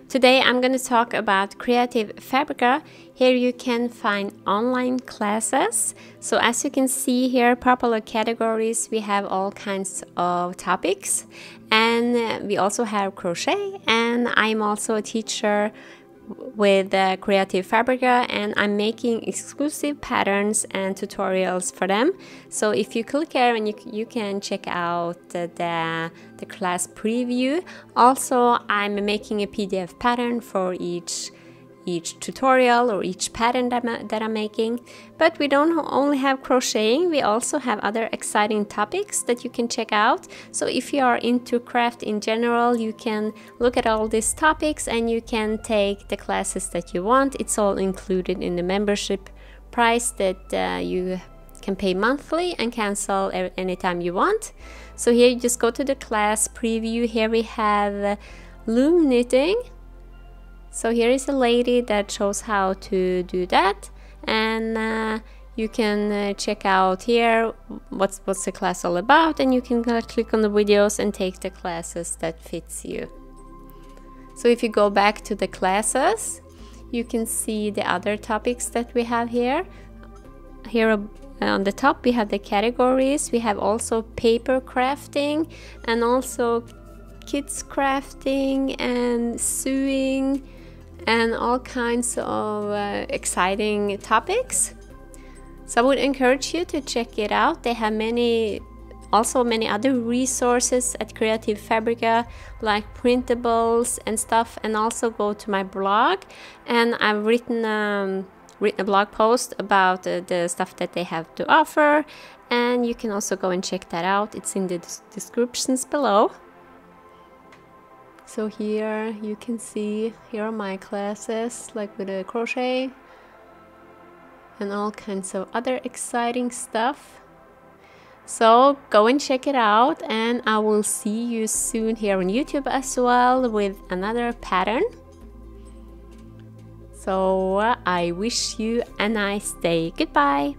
Today I'm going to talk about Creative Fabrica. Here you can find online classes. So as you can see here, popular categories, we have all kinds of topics, and we also have crochet, and I'm also a teacher with Creative Fabrica, and I'm making exclusive patterns and tutorials for them. So if you click here, and you can check out the class preview. Also, I'm making a PDF pattern for each tutorial or each pattern that I'm making. But we don't only have crocheting, we also have other exciting topics that you can check out. So if you are into craft in general, you can look at all these topics and you can take the classes that you want. It's all included in the membership price that you can pay monthly and cancel anytime you want. So here you just go to the class preview. Here we have loom knitting. So here is a lady that shows how to do that, and you can check out here what's the class all about, and you can click on the videos and take the classes that fits you. So if you go back to the classes, you can see the other topics that we have here. Here on the top we have the categories. We have also paper crafting, and also kids crafting and sewing, and all kinds of exciting topics. So I would encourage you to check it out. They have many other resources at Creative Fabrica, like printables and stuff, and also go to my blog, and I've written a blog post about the stuff that they have to offer, and you can also go and check that out. It's in the descriptions below. So here you can see, here are my classes, like with a crochet and all kinds of other exciting stuff. So go and check it out, and I will see you soon here on YouTube as well with another pattern. So I wish you a nice day. Goodbye.